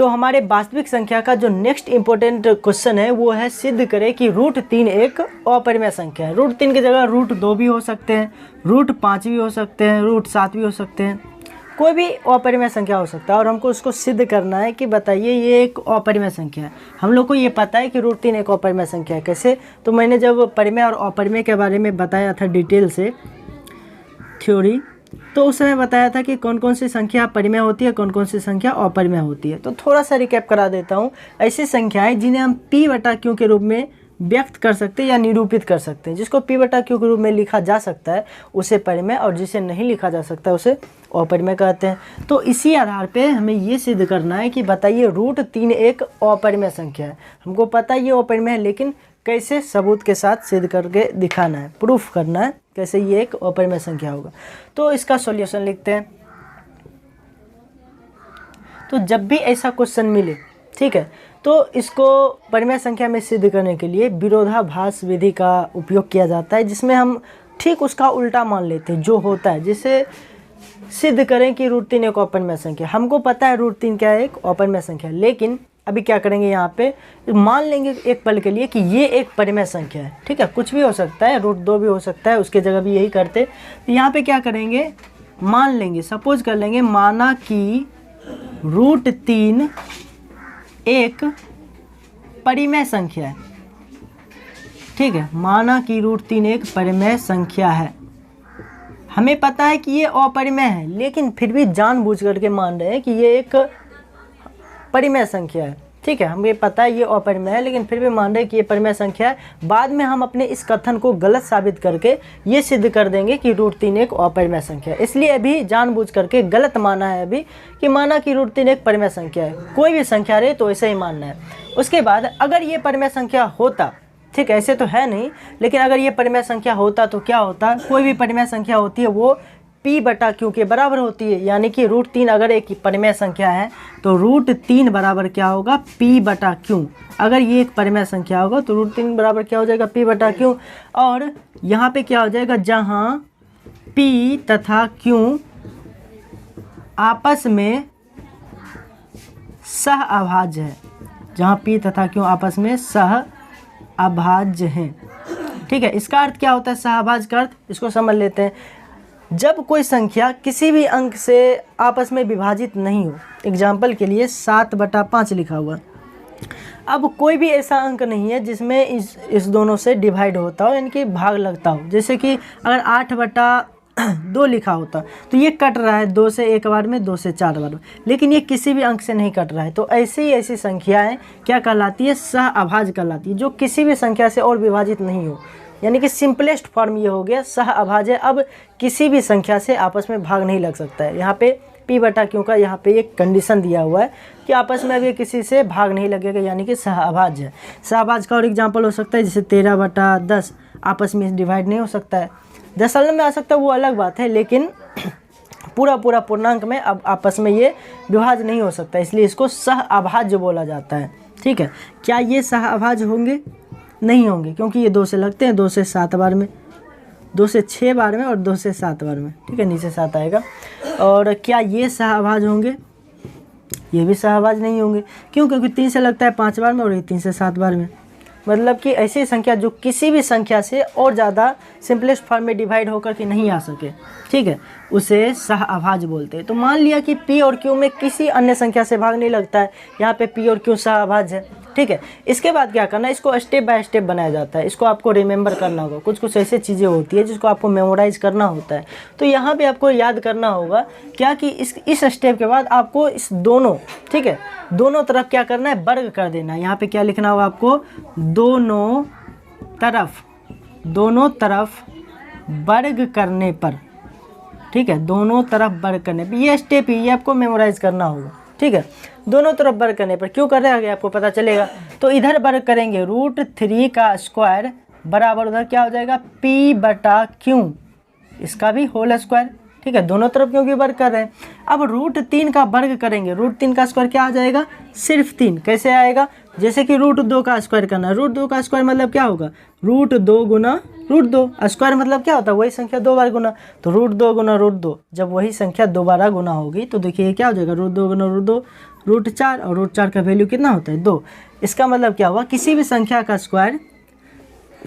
तो हमारे वास्तविक संख्या का जो नेक्स्ट इंपॉर्टेंट क्वेश्चन है वो है सिद्ध करें कि √3 एक अपरिमेय संख्या है। √3 की जगह √2 भी हो सकते हैं, √5 भी हो सकते हैं, √7 भी हो सकते हैं, कोई भी अपरिमेय संख्या हो सकता है। और हमको उसको सिद्ध करना है कि बताइए ये एक अपरिमेय संख्या है। हम लोग को ये पता है कि √3 एक अपरिमेय संख्या है। कैसे? तो मैंने जब परिमेय और अपरिमेय के बारे में बताया था डिटेल से थ्योरी, तो उस समय बताया था कि कौन कौन सी संख्या परिमेय होती है, कौन कौन सी संख्या अपरिमेय होती है। तो थोड़ा सा रिकैप करा देता हूँ। ऐसी संख्याएं जिन्हें हम p/q के रूप में व्यक्त कर सकते हैं या निरूपित कर सकते हैं। जिसको p/q के रूप में लिखा जा सकता है उसे परिमेय, और जिसे नहीं लिखा जा सकता उसे अपरिमेय कहते हैं। तो इसी आधार पे हमें ये सिद्ध करना है कि बताइए √3 एक अपरिमेय संख्या है। हमको पता है ये अपरिमेय है, लेकिन कैसे सबूत के साथ सिद्ध करके दिखाना है, प्रूफ करना है कैसे ये एक अपरिमेय संख्या होगा। तो इसका सॉल्यूशन लिखते हैं। तो जब भी ऐसा क्वेश्चन मिले, ठीक है, तो इसको परिमेय संख्या में सिद्ध करने के लिए विरोधाभास विधि का उपयोग किया जाता है, जिसमें हम ठीक उसका उल्टा मान लेते हैं जो होता है, जिसे सिद्ध करें कि √3 एक अपरिमेय संख्या। हमको पता है √3 क्या है, एक अपरिमेय संख्या, लेकिन अभी क्या करेंगे, यहाँ पे मान लेंगे एक पल के लिए कि ये एक परिमेय संख्या है। ठीक है, कुछ भी हो सकता है, √2 भी हो सकता है, उसके जगह भी यही करते। तो यहाँ पे क्या करेंगे, मान लेंगे, सपोज कर लेंगे, माना कि √3 एक परिमेय संख्या है। ठीक है, माना कि √3 एक परिमेय संख्या है। हमें पता है कि ये अपरिमेय है, लेकिन फिर भी जानबूझ करके मान रहे हैं कि ये एक परिमेय संख्या है। ठीक है, हमें पता है ये अपरिमेय है, लेकिन फिर भी मान रहे हैं कि ये परिमेय संख्या है। बाद में हम अपने इस कथन को गलत साबित करके ये सिद्ध कर देंगे कि √3 एक अपरिमेय संख्या है। इसलिए अभी जानबूझ करके गलत माना है अभी, कि माना कि √3 एक परिमेय संख्या है। कोई भी संख्या रहे तो ऐसे ही मानना है। उसके बाद अगर ये परिमेय संख्या होता, ठीक है, ऐसे तो है नहीं, लेकिन अगर ये परिमेय संख्या होता तो क्या होता, कोई भी परिमेय संख्या होती है वो p/q के बराबर होती है। यानी कि √3 अगर एक परिमेय संख्या है तो √3 बराबर क्या होगा, p/q। अगर ये एक परिमेय संख्या होगा तो √3 बराबर क्या हो जाएगा, p/q। और यहाँ पे क्या हो जाएगा, जहाँ p तथा q आपस में सह अभाज्य है, जहाँ p तथा q आपस में सह अभाज्य हैं। ठीक है, इसका अर्थ क्या होता है सहअभाज्य का अर्थ, इसको समझ लेते हैं। जब कोई संख्या किसी भी अंक से आपस में विभाजित नहीं हो, एग्जाम्पल के लिए 7/5 लिखा हुआ, अब कोई भी ऐसा अंक नहीं है जिसमें इस दोनों से डिवाइड होता हो, यानी कि भाग लगता हो। जैसे कि अगर 8/2 लिखा होता तो ये कट रहा है 2 से 1 बार में, 2 से 4 बार में, लेकिन ये किसी भी अंक से नहीं कट रहा है। तो ऐसी ऐसी संख्याएं क्या कहलाती है, सहअभाज्य कहलाती है, जो किसी भी संख्या से और विभाजित नहीं हो। यानी कि सिंपलेस्ट फॉर्म ये हो गया सहअभाज्य। अब किसी भी संख्या से आपस में भाग नहीं लग सकता है। यहाँ पे p/q का यहाँ पे एक कंडीशन दिया हुआ है कि आपस में अभी किसी से भाग नहीं लगेगा, यानी कि सहअभाज्य है। सहअभाज्य का और एग्जाम्पल हो सकता है जैसे 13/10 आपस में डिवाइड नहीं हो सकता है। दशमलव में आ सकता है, वो अलग बात है, लेकिन पूरा पूर्णांक में अब आपस में ये विभाज्य नहीं हो सकता, इसलिए इसको सहअभाज्य बोला जाता है। ठीक है, क्या ये सहअभाज्य होंगे, नहीं होंगे, क्योंकि ये 2 से लगते हैं, 2 से 7 बार में, 2 से 6 बार में और 2 से 7 बार में। ठीक है, नीचे 7 आएगा। और क्या ये सहअभाज्य होंगे, ये भी सहअभाज्य नहीं होंगे। क्यों, क्योंकि 3 से लगता है 5 बार में और ये 3 से 7 बार में। मतलब कि ऐसी संख्या जो किसी भी संख्या से और ज़्यादा सिंपलेस्ट फॉर्म में डिवाइड होकर के नहीं आ सके, ठीक है, उसे सहअभाज्य बोलते हैं। तो मान लिया कि p और q में किसी अन्य संख्या से भाग नहीं लगता है, यहाँ पे p और q सहअभाज्य है। ठीक है, इसके बाद क्या करना है, इसको स्टेप बाय स्टेप बनाया जाता है। इसको आपको रिमेंबर करना होगा, कुछ कुछ ऐसी चीज़ें होती है जिसको आपको मेमोराइज करना होता है। तो यहाँ पे आपको याद करना होगा क्या कि इस स्टेप के बाद आपको इस दोनों, ठीक है, दोनों तरफ क्या करना है, वर्ग कर देना है। यहाँ पे क्या लिखना होगा आपको, दोनों तरफ वर्ग करने पर। ठीक है, दोनों तरफ वर्ग करने पर, ये स्टेप ही, ये आपको मेमोराइज करना होगा। ठीक है, दोनों तरफ वर्ग करने पर क्यों कर रहे हैं आपको पता चलेगा। तो इधर वर्ग करेंगे, √3 का स्क्वायर बराबर उधर क्या हो जाएगा, p/q, इसका भी होल स्क्वायर। ठीक है, दोनों तरफ क्योंकि वर्ग कर रहे हैं। अब √3 का वर्ग करेंगे, √3 का स्क्वायर क्या आ जाएगा, सिर्फ 3। कैसे आएगा, जैसे कि √2 का स्क्वायर करना है। √2 का स्क्वायर मतलब क्या होगा, √2 गुना √2। स्क्वायर मतलब क्या होता है, वही संख्या 2 बार गुना। तो √2 गुना √2, जब वही संख्या दोबारा गुना होगी तो देखिए क्या हो जाएगा, √2 गुना √2, √4 और √4 का वैल्यू कितना होता है 2। इसका मतलब क्या हुआ, किसी भी संख्या का स्क्वायर,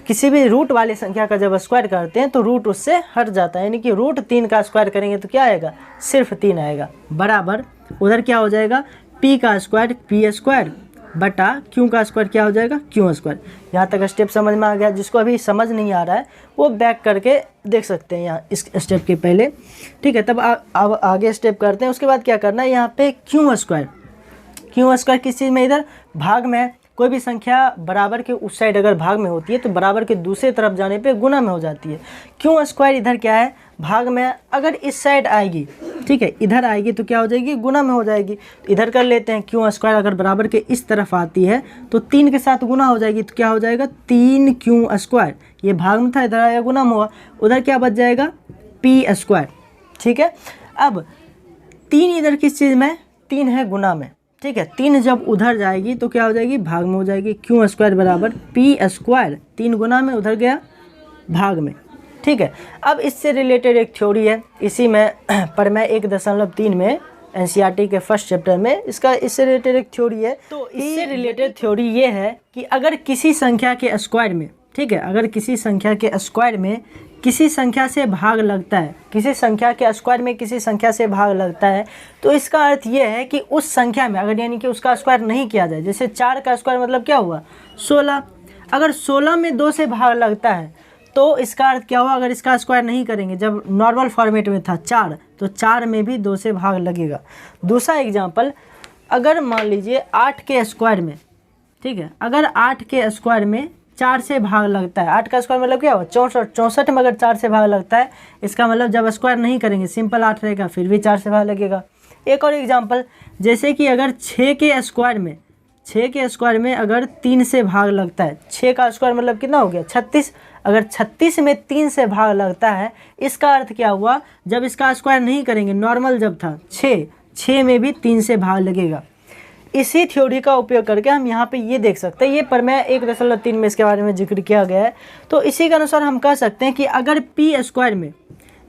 किसी भी रूट वाली संख्या का जब स्क्वायर करते हैं तो रूट उससे हट जाता है, यानी कि √3 का स्क्वायर करेंगे तो क्या आएगा, सिर्फ 3 आएगा, बराबर उधर क्या हो जाएगा, p का स्क्वायर p स्क्वायर बटा q का स्क्वायर क्या हो जाएगा, q स्क्वायर। यहाँ तक स्टेप समझ में आ गया? जिसको अभी समझ नहीं आ रहा है वो बैक करके देख सकते हैं यहाँ इस स्टेप के पहले, ठीक है। तब अब आगे स्टेप करते हैं। उसके बाद क्या करना है, यहाँ पे q स्क्वायर किस चीज़ में, इधर भाग में, कोई भी संख्या बराबर के उस साइड अगर भाग में होती है तो बराबर के दूसरे तरफ जाने पे गुना में हो जाती है। क्यों स्क्वायर इधर क्या है, भाग में, अगर इस साइड आएगी, ठीक है, इधर आएगी तो क्या हो जाएगी, गुना में हो जाएगी। तो इधर कर लेते हैं, क्यों स्क्वायर अगर बराबर के इस तरफ आती है तो 3 के साथ गुना हो जाएगी, तो क्या हो जाएगा 3 क्यों स्क्वायर, ये भाग में था, इधर आया गुना में हुआ, उधर क्या बच जाएगा p स्क्वायर, ठीक है। अब 3 इधर किस चीज़ में, 3 है गुना में, ठीक है। 3 जब उधर जाएगी तो क्या हो जाएगी, भाग में हो जाएगी, क्यों स्क्वायर बराबर p स्क्वायर, 3 गुना में, उधर गया भाग में, ठीक है। अब इससे रिलेटेड एक थ्योरी है, इसी में पर मैं 1.3 में NCERT के फर्स्ट चैप्टर में इससे रिलेटेड एक थ्योरी है। तो इससे रिलेटेड थ्योरी ये है कि अगर किसी संख्या के स्क्वायर में, ठीक है, अगर किसी संख्या के स्क्वायर में किसी संख्या से भाग लगता है, किसी संख्या के स्क्वायर में किसी संख्या से भाग लगता है, तो इसका अर्थ ये है कि उस संख्या में अगर, यानी कि उसका स्क्वायर नहीं किया जाए, जैसे 4 का स्क्वायर मतलब क्या हुआ 16, अगर 16 में 2 से भाग लगता है तो इसका अर्थ क्या हुआ, अगर इसका स्क्वायर नहीं करेंगे, जब नॉर्मल फॉर्मेट में था 4 तो 4 में भी 2 से भाग लगेगा। दूसरा एग्जाम्पल, अगर मान लीजिए 8 के स्क्वायर में, ठीक है, अगर 8 के स्क्वायर में 4 से भाग लगता है, 8 का स्क्वायर मतलब क्या हुआ 64, 64 में अगर 4 से भाग लगता है, इसका मतलब जब स्क्वायर नहीं करेंगे सिंपल 8 रहेगा, फिर भी 4 से भाग लगेगा। एक और एग्जांपल, जैसे कि अगर 6 के स्क्वायर में अगर 3 से भाग लगता है, 6 का स्क्वायर मतलब कितना हो गया 36, अगर 36 में 3 से भाग लगता है, इसका अर्थ क्या हुआ, जब इसका स्क्वायर नहीं करेंगे, नॉर्मल जब था 6 में भी 3 से भाग लगेगा। इसी थ्योरी का उपयोग करके हम यहाँ पे ये देख सकते हैं, ये पर मैं 1.3 में इसके बारे में जिक्र किया गया है। तो इसी के अनुसार हम कह सकते हैं कि अगर p स्क्वायर में,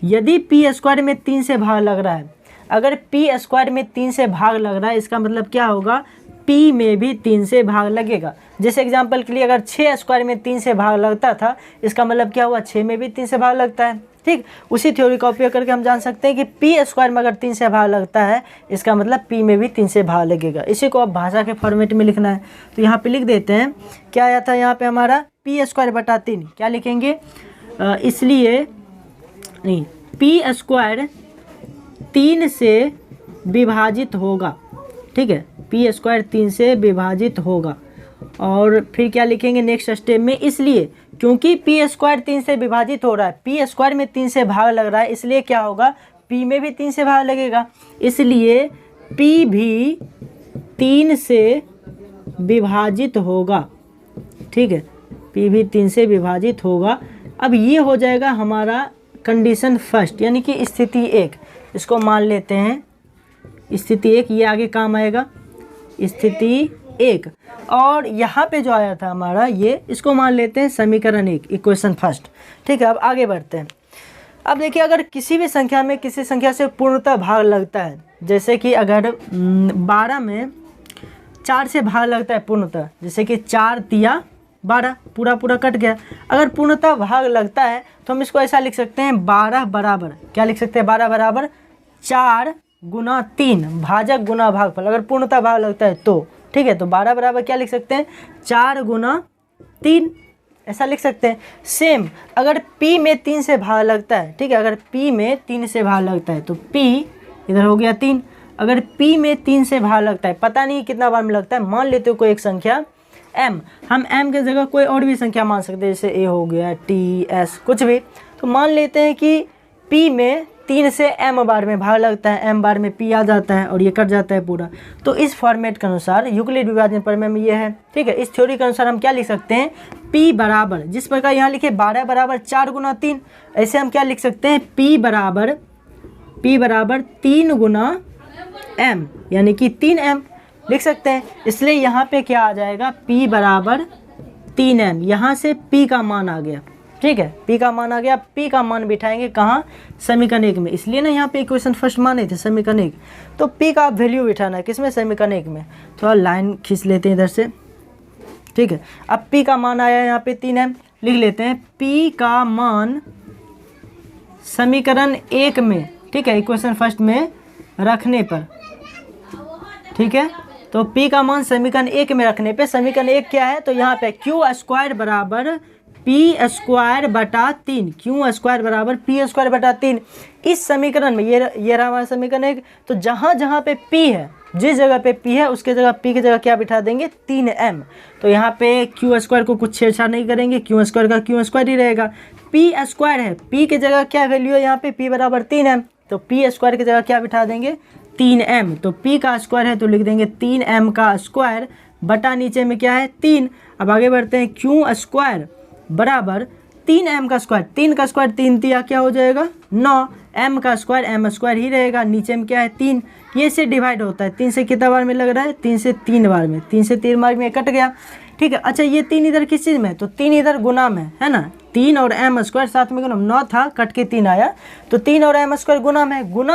यदि p स्क्वायर में 3 से भाग लग रहा है, अगर p स्क्वायर में 3 से भाग लग रहा है, इसका मतलब क्या होगा, p में भी 3 से भाग लगेगा। जैसे एग्जांपल के लिए अगर 6 स्क्वायर में 3 से भाग लगता था, इसका मतलब क्या हुआ 6 में भी 3 से भाग लगता है, ठीक। उसी थ्योरी का उपयोग करके हम जान सकते हैं कि p स्क्वायर में अगर 3 से भाग लगता है, इसका मतलब p में भी 3 से भाग लगेगा। इसी को अब भाषा के फॉर्मेट में लिखना है, तो यहाँ पे लिख देते हैं, क्या आया था यहाँ पे हमारा p स्क्वायर बटा 3, क्या लिखेंगे, इसलिए नहीं, p स्क्वायर 3 से विभाजित होगा, ठीक है, p स्क्वायर 3 से विभाजित होगा। और फिर क्या लिखेंगे नेक्स्ट स्टेप में, इसलिए क्योंकि p स्क्वायर 3 से विभाजित हो रहा है, p स्क्वायर में 3 से भाग लग रहा है, इसलिए क्या होगा p में भी 3 से भाग लगेगा, इसलिए p भी 3 से विभाजित होगा, ठीक है, p भी 3 से विभाजित होगा। अब ये हो जाएगा हमारा कंडीशन फर्स्ट, यानी कि स्थिति 1, इसको मान लेते हैं स्थिति 1, ये आगे काम आएगा स्थिति 1। और यहाँ पे जो आया था हमारा ये, इसको मान लेते हैं समीकरण 1, इक्वेशन फर्स्ट, ठीक है। अब आगे बढ़ते हैं। अब देखिए, अगर किसी भी संख्या में किसी संख्या से पूर्णतः भाग लगता है, जैसे कि अगर 12 में 4 से भाग लगता है पूर्णतः, जैसे कि 4 तिया 12, पूरा कट गया, अगर पूर्णतः भाग लगता है तो हम इसको ऐसा लिख सकते हैं, 12 बराबर, क्या लिख सकते हैं, 12 बराबर 4 गुना 3 भाजक गुना भागफल, अगर पूर्णतः भाग लगता है तो, ठीक है। तो 12 बराबर क्या लिख सकते हैं, 4 गुना 3, ऐसा लिख सकते हैं। सेम अगर p में 3 से भाग लगता है, ठीक है, अगर p में 3 से भाग लगता है तो p इधर हो गया 3, अगर p में 3 से भाग लगता है, पता नहीं कितना बार में लगता है, मान लेते हो कोई एक संख्या m, हम m के जगह कोई और भी संख्या मान सकते हैं, जैसे a हो गया, t, s, कुछ भी। तो मान लेते हैं कि p में 3 से m बार में भाग लगता है, m बार में p आ जाता है और ये कट जाता है पूरा। तो इस फॉर्मेट के अनुसार यूक्लिड विभाजन प्रमेय में ये है, ठीक है। इस थ्योरी के अनुसार हम क्या लिख सकते हैं, p बराबर, जिस प्रकार यहाँ लिखे 12 बराबर 4 गुना 3, ऐसे हम क्या लिख सकते हैं, p बराबर 3 गुना m, यानी कि 3m लिख सकते हैं। इसलिए यहाँ पे क्या आ जाएगा, p बराबर 3m, यहाँ से p का मान आ गया, ठीक है, p का मान आ गया। p का मान बिठाएंगे कहाँ, समीकरण 1 में, इसलिए ना यहाँ पे इक्वेशन फर्स्ट माने थे समीकरण 1, तो p का वैल्यू बिठाना है किसमें, समीकरण 1 में। थोड़ा लाइन खींच लेते हैं इधर से, ठीक है। अब p का मान आया यहाँ पे 3m, लिख लेते हैं p का मान समीकरण 1 में, ठीक है, इक्वेशन फर्स्ट में रखने पर, ठीक है। तो p का मान समीकरण 1 में रखने पे, समीकरण 1 क्या है, तो यहाँ पे क्यू स्क्वायर बराबर पी स्क्वायर बटा 3, क्यू स्क्वायर बराबर पी स्क्वायर बटा 3। इस समीकरण में ये रहा हमारा समीकरण 1, तो जहाँ जहाँ पे p है, जिस जगह पे p है उसके जगह p की जगह क्या बिठा देंगे, 3m। तो यहाँ पे क्यू स्क्वायर को कुछ छेड़छाड़ नहीं करेंगे, क्यू स्क्वायर का क्यू स्क्वायर ही रहेगा। p स्क्वायर है, p की जगह क्या वैल्यू है यहाँ पे, p बराबर 3m, तो p स्क्वायर की जगह क्या बिठा देंगे, 3m। तो p का स्क्वायर है तो लिख देंगे 3m का स्क्वायर बटा नीचे में क्या है 3। अब आगे बढ़ते हैं, क्यू स्क्वायर बराबर 3m का स्क्वायर, 3 का स्क्वायर 3 दिया क्या हो जाएगा 9, m का स्क्वायर m स्क्वायर ही रहेगा, नीचे में क्या है 3, ये से डिवाइड होता है, 3 से कितना बार में लग रहा है, 3 से 3 बार में, 3 से 3 बार में कट गया, ठीक है। अच्छा ये 3 इधर किस चीज़ में है, तो 3 इधर गुना में है ना, 3 और m स्क्वायर साथ में गुना, 9 था कट के 3 आया, तो 3 और m स्क्वायर गुना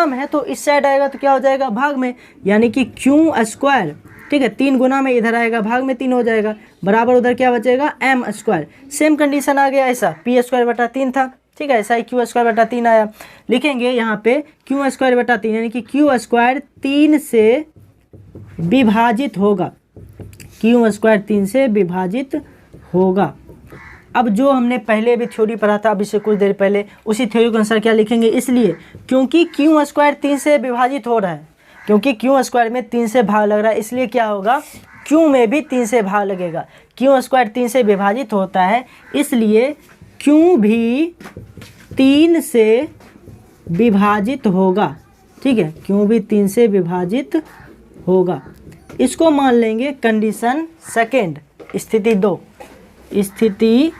में है, तो इस साइड आएगा तो क्या हो जाएगा, भाग में, यानी कि क्यू स्क्वायर, ठीक है, 3 गुना में इधर आएगा, भाग में 3 हो जाएगा, बराबर उधर क्या बचेगा m स्क्वायर। सेम कंडीशन आ गया ऐसा, p स्क्वायर बटा 3 था, ठीक है, ऐसा ही क्यू स्क्वायर बटा 3 आया। लिखेंगे यहाँ पे क्यू स्क्वायर बटा 3, यानी कि क्यू स्क्वायर 3 से विभाजित होगा, क्यू स्क्वायर 3 से विभाजित होगा। अब जो हमने पहले भी थ्योरी पढ़ा था, अब इससे कुछ देर पहले, उसी थ्योरी के अनुसार क्या लिखेंगे, इसलिए क्योंकि क्यू स्क्वायर 3 से विभाजित हो रहा है, क्योंकि क्यू स्क्वायर में 3 से भाग लग रहा है, इसलिए क्या होगा, क्यू में भी 3 से भाग लगेगा। क्यू स्क्वायर 3 से विभाजित होता है, इसलिए क्यू भी 3 से विभाजित होगा, ठीक है, क्यू भी 3 से विभाजित होगा। इसको मान लेंगे कंडीशन सेकेंड, स्थिति 2, स्थिति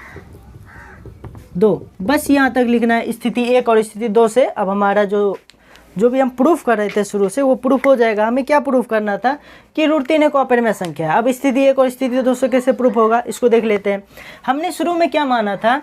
2, बस यहाँ तक लिखना है। स्थिति 1 और स्थिति 2 से अब हमारा जो भी हम प्रूफ कर रहे थे शुरू से वो प्रूफ हो जाएगा। हमें क्या प्रूफ करना था कि √3 एक अपरिमेय संख्या है। अब स्थिति 1 और स्थिति 2 से कैसे प्रूफ होगा, इसको देख लेते हैं। हमने शुरू में क्या माना था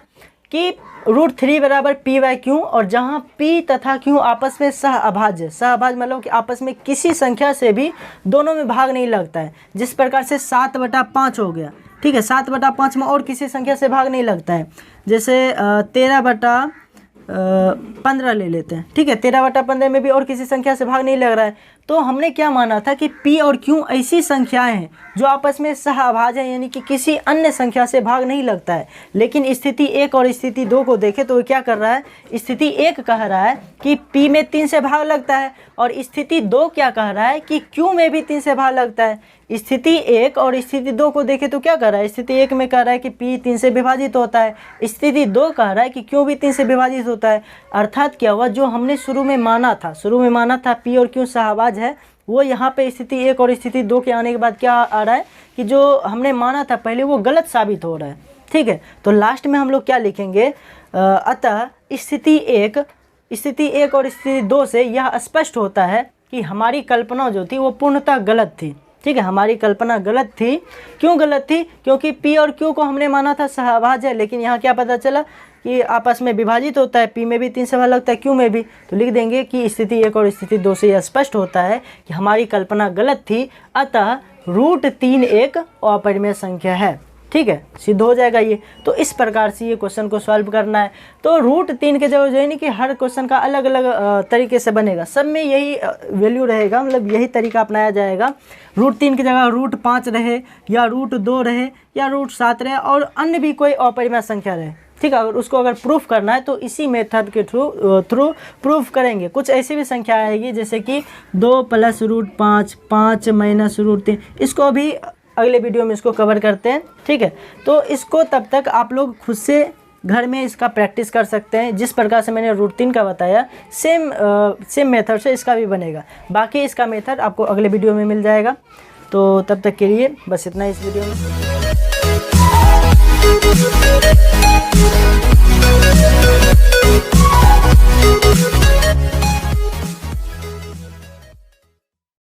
कि √3 बराबर p/q, और जहाँ p तथा q आपस में सह अभाज्य, सह अभाज्य मतलब कि आपस में किसी संख्या से भी दोनों में भाग नहीं लगता है। जिस प्रकार से 7/5 हो गया, ठीक है, 7/5 में और किसी संख्या से भाग नहीं लगता है, जैसे 13/15 ले लेते हैं, ठीक है, 13/15 में भी और किसी संख्या से भाग नहीं लग रहा है। तो हमने क्या माना था कि p और q ऐसी संख्याएं हैं जो आपस में सहअभाज्य है, यानी कि किसी अन्य संख्या से भाग नहीं लगता है। लेकिन स्थिति 1 और स्थिति 2 को देखें तो क्या कर रहा है, स्थिति 1 कह रहा है कि p में 3 से भाग लगता है, और स्थिति 2 क्या कह रहा है कि q में भी 3 से भाग लगता है। स्थिति 1 और स्थिति 2 को देखें तो क्या कर रहा है, स्थिति 1 में कह रहा है कि p 3 से विभाजित होता है, स्थिति 2 कह रहा है कि q भी 3 से विभाजित होता है। अर्थात क्या हुआ, जो हमने शुरू में माना था p और q सहअभाज्य है, वो यहाँ पे स्थिति 1 और स्थिति 2 के आने के बाद क्या आ रहा है कि जो हमने माना था पहले वो गलत साबित हो रहा है, ठीक है। तो लास्ट में हम लोग क्या लिखेंगे, अतः स्थिति 1 और स्थिति 2 से यह स्पष्ट होता है कि हमारी कल्पना जो थी वो पूर्णतः गलत थी, ठीक है, हमारी कल्पना गलत थी। क्यों गलत थी, क्योंकि p और q को हमने माना था सहअभाज्य, लेकिन यहाँ क्या पता चला कि आपस में विभाजित होता है, p में भी 3 से भाग लगता है, q में भी। तो लिख देंगे कि स्थिति 1 और स्थिति 2 से यह स्पष्ट होता है कि हमारी कल्पना गलत थी, अतः √3 एक अपरिमेय संख्या है, ठीक है, सिद्ध हो जाएगा ये। तो इस प्रकार से ये क्वेश्चन को सॉल्व करना है। तो √3 के जगह जो है नहीं कि हर क्वेश्चन का अलग अलग तरीके से बनेगा, सब में यही वैल्यू रहेगा, मतलब यही तरीका अपनाया जाएगा। √3 की जगह √5 रहे या √2 रहे या √7 रहे और अन्य भी कोई अपरिमेय संख्या रहे, ठीक है। उसको अगर प्रूफ करना है तो इसी मेथड के थ्रू प्रूफ करेंगे। कुछ ऐसी भी संख्या आएगी जैसे कि 2 + √5, 5 - √3, इसको भी अगले वीडियो में इसको कवर करते हैं, ठीक है। तो इसको तब तक आप लोग खुद से घर में इसका प्रैक्टिस कर सकते हैं। जिस प्रकार से मैंने √3 का बताया सेम मेथड से इसका भी बनेगा। बाकी इसका मेथड आपको अगले वीडियो में मिल जाएगा। तो तब तक के लिए बस इतना ही इस वीडियो में।